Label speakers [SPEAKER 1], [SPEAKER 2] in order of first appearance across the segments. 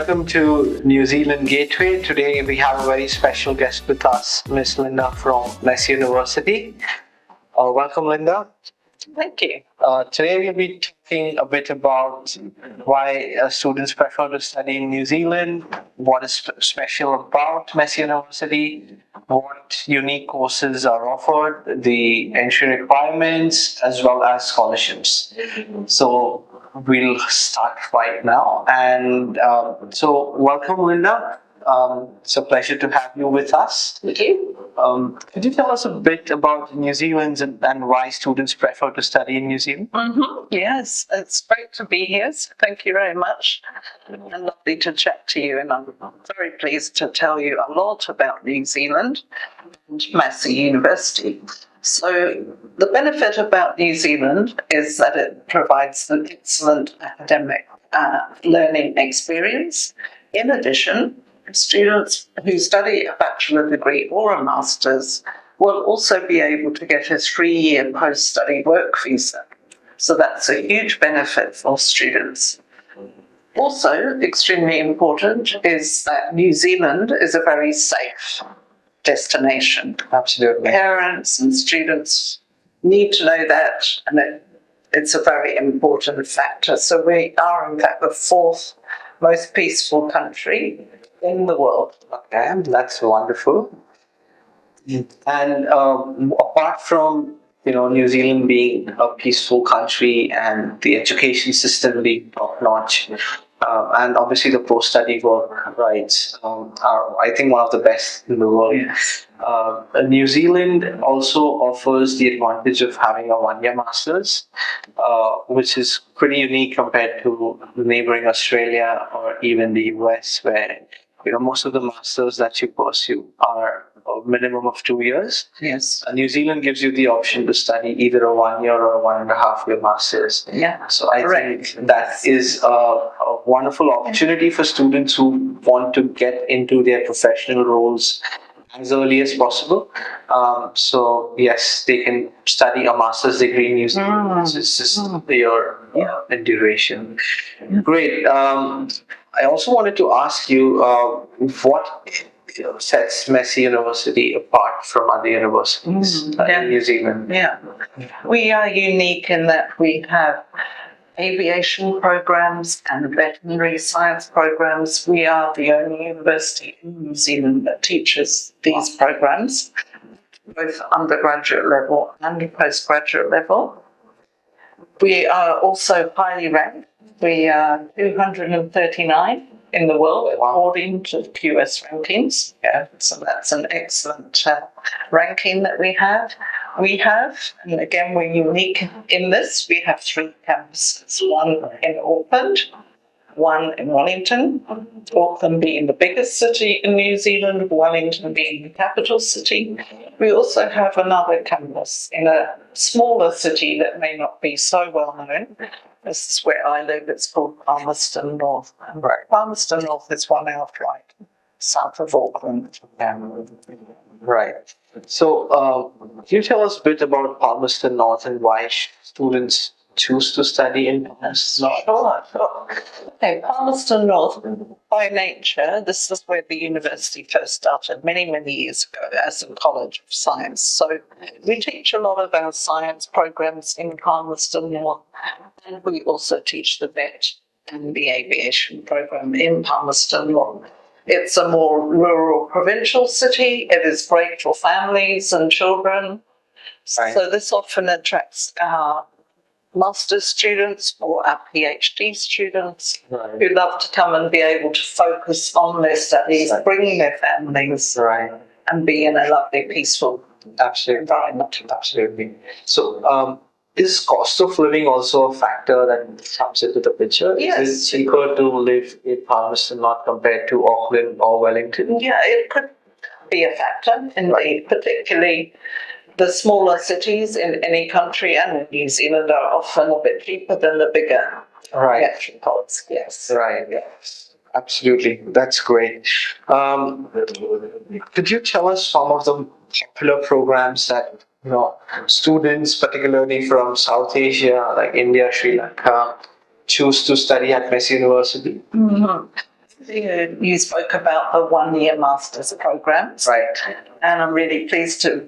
[SPEAKER 1] welcome to New Zealand Gateway. Today we have a very special guest with us, Miss Linda from Massey University. Welcome, Linda.
[SPEAKER 2] Thank you.
[SPEAKER 1] Today we'll be talking a bit about why students prefer to study in New Zealand, what is special about Massey University, what unique courses are offered, the entry requirements, as well as scholarships. So we'll start right now. And so welcome, Linda. It's a pleasure to have you with us.
[SPEAKER 2] Thank you.
[SPEAKER 1] Could you tell us a bit about New Zealand and why students prefer to study in New Zealand?
[SPEAKER 2] Yes, it's great to be here. So thank you very much. And lovely to chat to you. And I'm very pleased to tell you a lot about New Zealand and Massey University. So the benefit about New Zealand is that it provides an excellent academic learning experience. In addition, students who study a bachelor degree or a master's will also be able to get a 3-year post-study work visa. So that's a huge benefit for students. Also, extremely important is that New Zealand is a very safe destination.
[SPEAKER 1] Absolutely.
[SPEAKER 2] Parents and students need to know that, and it's a very important factor. So we are, in fact, the 4th most peaceful country in the world.
[SPEAKER 1] Okay, that's wonderful. And apart from New Zealand being a peaceful country and the education system being top notch, and obviously the post-study work rights are, I think, one of the best in the world.
[SPEAKER 2] Yes.
[SPEAKER 1] New Zealand also offers the advantage of having a 1-year master's, which is pretty unique compared to neighboring Australia or even the US, where most of the masters that you pursue are a minimum of 2 years.
[SPEAKER 2] Yes.
[SPEAKER 1] New Zealand gives you the option to study either a 1-year or a 1.5-year master's.
[SPEAKER 2] Yeah.
[SPEAKER 1] So I think that is a wonderful opportunity for students who want to get into their professional roles as early as possible. So yes, they can study a master's degree in New Zealand. It's just a year in duration. Great. I also wanted to ask you what sets Massey University apart from other universities in New Zealand.
[SPEAKER 2] Yeah, we are unique in that we have aviation programs and veterinary science programs. We are the only university in New Zealand that teaches these programs, both undergraduate level and postgraduate level. We are also highly ranked. We are 239 in the world according to QS rankings. Yeah, so that's an excellent ranking that we have. And again, we're unique in this. We have 3 campuses, one in Auckland, one in Wellington, Auckland being the biggest city in New Zealand, Wellington being the capital city. We also have another campus in a smaller city that may not be so well known. This is where I live. It's called Palmerston North.
[SPEAKER 1] Right.
[SPEAKER 2] Palmerston North is 1 hour flight south of Auckland.
[SPEAKER 1] Right. So, can you tell us a bit about Palmerston North and why students choose to study in Palmerston North?
[SPEAKER 2] Sure. Okay, Palmerston North, by nature, this is where the university first started many, many years ago as a college of science. So we teach a lot of our science programs in Palmerston North, and we also teach the vet and the aviation program in Palmerston North. It's a more rural provincial city. It is great for families and children.
[SPEAKER 1] Right.
[SPEAKER 2] So this often attracts our master's students or our PhD students who love to come and be able to focus on their studies, bring their families, and be in a lovely, peaceful environment.
[SPEAKER 1] Absolutely. So, is cost of living also a factor that comes into the picture?
[SPEAKER 2] Yes.
[SPEAKER 1] Is it cheaper to live in Palmerston North compared to Auckland or Wellington?
[SPEAKER 2] Yeah, it could be a factor, indeed, particularly the smaller cities in any country and in New Zealand are often a bit cheaper than the bigger metropoles. Yes.
[SPEAKER 1] Right. Yes. Absolutely. That's great. Could you tell us some of the popular programs that students, particularly from South Asia, like India, Sri Lanka, choose to study at Massey University?
[SPEAKER 2] Mm-hmm. You spoke about the one-year master's programs.
[SPEAKER 1] Right.
[SPEAKER 2] And I'm really pleased to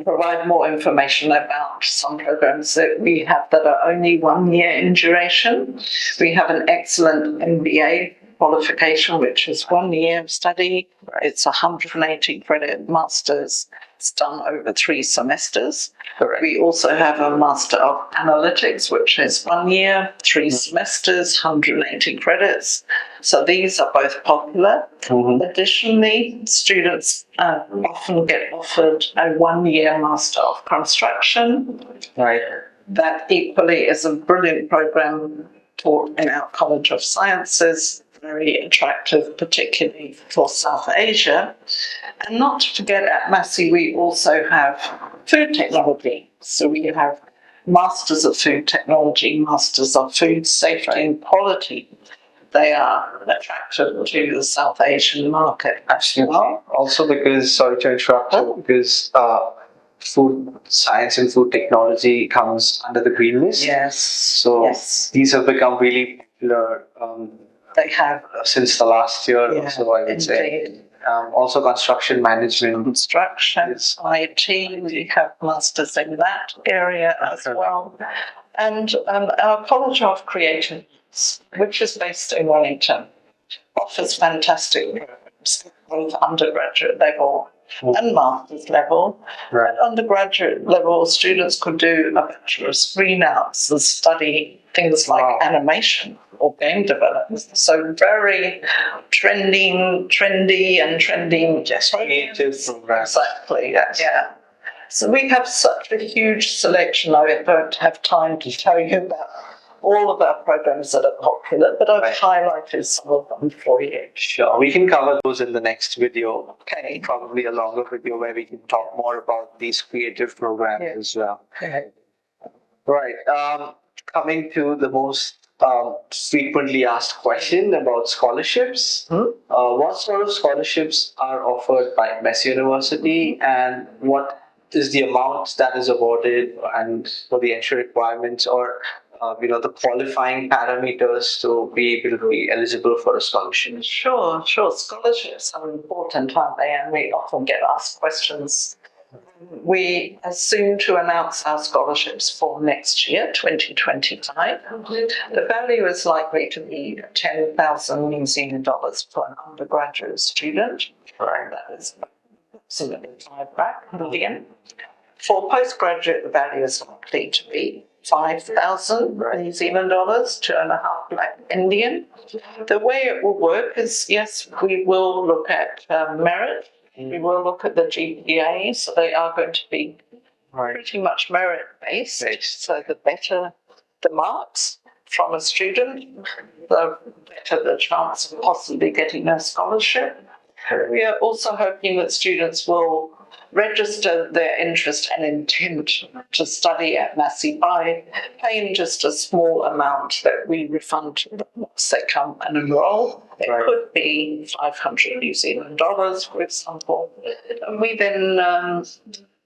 [SPEAKER 2] provide more information about some programs that we have that are only 1 year in duration. We have an excellent MBA qualification, which is 1 year of study. It's 180 credit masters. It's done over 3 semesters.
[SPEAKER 1] Correct.
[SPEAKER 2] We also have a Master of Analytics, which is 1 year, 3 semesters, 180 credits. So these are both popular. Additionally, students often get offered a 1 year Master of Construction.
[SPEAKER 1] Right.
[SPEAKER 2] That equally is a brilliant program taught in our College of Sciences, very attractive, particularly for South Asia. And not to forget, at Massey, we also have food technology. So we have Masters of Food Technology, Masters of Food Safety and Quality. They are attractive to the South Asian market as well.
[SPEAKER 1] Also because, sorry to interrupt you, because food science and food technology comes under the green list.
[SPEAKER 2] Yes.
[SPEAKER 1] So
[SPEAKER 2] yes.
[SPEAKER 1] these have become really popular
[SPEAKER 2] They have
[SPEAKER 1] since the last year or so, I would
[SPEAKER 2] indeed.
[SPEAKER 1] say. Also construction management.
[SPEAKER 2] Construction, IT, we have masters in that area as well. And our College of Creative, which is based in Wellington, offers fantastic programs, both undergraduate level and master's level.
[SPEAKER 1] Right.
[SPEAKER 2] At undergraduate level, students could do a bachelor's greenouts and study things like animation or game development. So very trendy and trending.
[SPEAKER 1] Yes, creative programs.
[SPEAKER 2] Exactly,
[SPEAKER 1] Yes.
[SPEAKER 2] yeah. So we have such a huge selection. I don't have time to tell you about all of our programs that are popular, but I've highlighted some of them for you.
[SPEAKER 1] Sure, we can cover those in the next video.
[SPEAKER 2] Okay.
[SPEAKER 1] Probably a longer video where we can talk more about these creative programs as well.
[SPEAKER 2] Okay.
[SPEAKER 1] Right. Coming to the most frequently asked question about scholarships. What sort of scholarships are offered by Massey University, and what is the amount that is awarded, and for the entry requirements, or the qualifying parameters to be able to be eligible for a scholarship?
[SPEAKER 2] Sure. Scholarships are important, aren't they? And we often get asked questions. We are soon to announce our scholarships for next year, 2025. The value is likely to be 10,000 New Zealand dollars for an undergraduate student.
[SPEAKER 1] Right.
[SPEAKER 2] That is approximately $5 million. For postgraduate, the value is likely to be 5,000 New Zealand dollars, 2.5 lakh Indian. The way it will work is, yes, we will look at merit. We will look at the GPA, so they are going to be pretty much merit-based. So the better the marks from a student, the better the chance of possibly getting a scholarship. We are also hoping that students will register their interest and intent to study at Massey by paying just a small amount that we refund to them once they come and enroll. It could be 500 New Zealand dollars, for example. And we then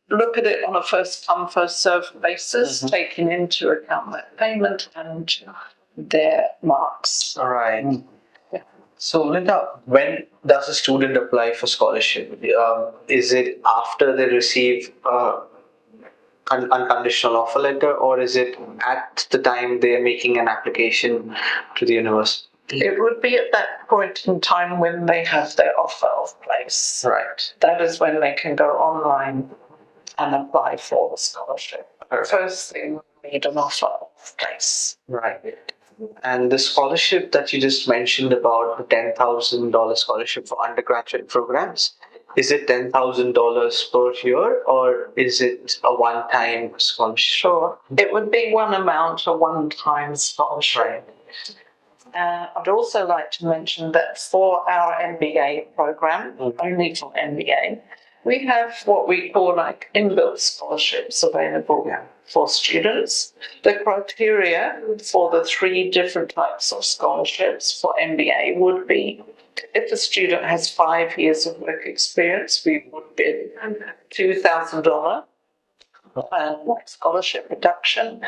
[SPEAKER 2] look at it on a first-come, first-served basis, taking into account that payment and their marks.
[SPEAKER 1] All right. So, Linda, when does a student apply for scholarship? Is it after they receive unconditional offer letter, or is it at the time they are making an application to the university?
[SPEAKER 2] It would be at that point in time when they have their offer of place.
[SPEAKER 1] Right.
[SPEAKER 2] That is when they can go online and apply for the scholarship. First thing, we need an offer of place.
[SPEAKER 1] Right. And the scholarship that you just mentioned about the $10,000 scholarship for undergraduate programs, is it $10,000 per year, or is it a one-time scholarship?
[SPEAKER 2] Sure. It would be one amount, a one-time scholarship. I'd also like to mention that for our MBA program, only for MBA, we have what we call like inbuilt scholarships available for students. The criteria for the 3 different types of scholarships for MBA would be, if a student has 5 years of work experience, we would bid $2,000 scholarship reduction.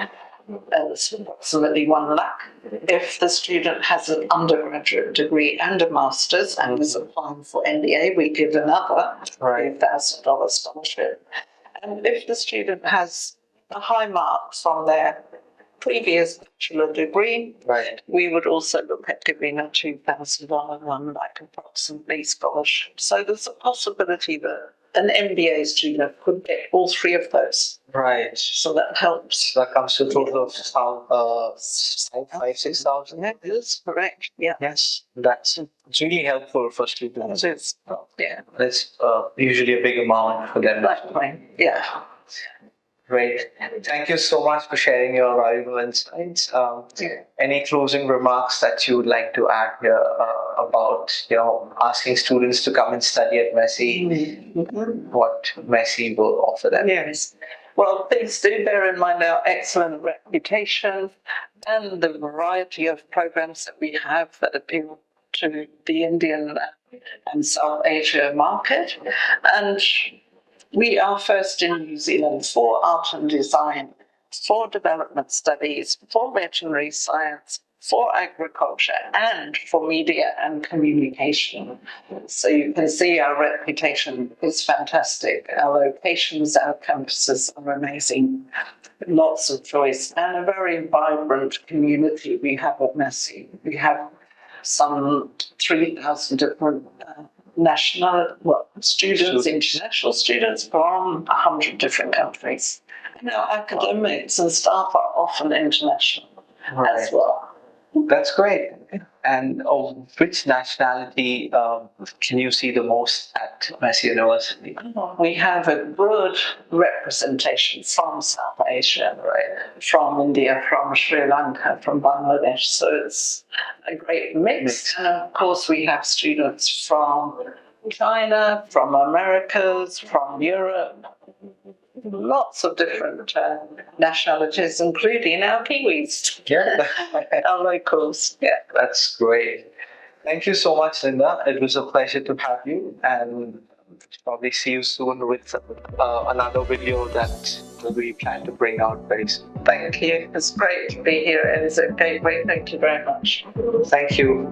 [SPEAKER 2] It's approximately 1 lakh. If the student has an undergraduate degree and a master's and is applying for NDA, we give another $3,000 scholarship. And if the student has a high mark from their previous bachelor degree, we would also look at giving a $2,000 1 lakh approximately scholarship. So there's a possibility that an MBA student could get all three of those.
[SPEAKER 1] Right.
[SPEAKER 2] So that helps.
[SPEAKER 1] That comes to a total of 6,000.
[SPEAKER 2] That is correct. Yeah.
[SPEAKER 1] Yes, that's really helpful for students.
[SPEAKER 2] It is. Yeah.
[SPEAKER 1] It's usually a big amount for them.
[SPEAKER 2] Yeah.
[SPEAKER 1] Great. Thank you so much for sharing your valuable insights. Any closing remarks that you would like to add here about, asking students to come and study at Massey? What Massey will offer them?
[SPEAKER 2] Yes. Well, please do bear in mind our excellent reputation and the variety of programs that we have that appeal to the Indian and South Asia market. And we are first in New Zealand for art and design, for development studies, for veterinary science, for agriculture, and for media and communication. So you can see our reputation is fantastic. Our locations, our campuses are amazing. Lots of choice and a very vibrant community we have at Massey. We have some 3,000 different students, international students from 100 different countries. And our academics and staff are often international as well.
[SPEAKER 1] That's great. And which nationality can you see the most at Massey University?
[SPEAKER 2] We have a good representation from South Asia, from India, from Sri Lanka, from Bangladesh. So it's a great mix. And of course, we have students from China, from Americas, from Europe. Lots of different nationalities, including our Kiwis.
[SPEAKER 1] Yeah.
[SPEAKER 2] Our locals. Yeah.
[SPEAKER 1] That's great. Thank you so much, Linda. It was a pleasure to have you, and probably see you soon with another video that we plan to bring out very soon.
[SPEAKER 2] Thank you. It's great to be here at NZEduBytes. Thank you very much.
[SPEAKER 1] Thank you.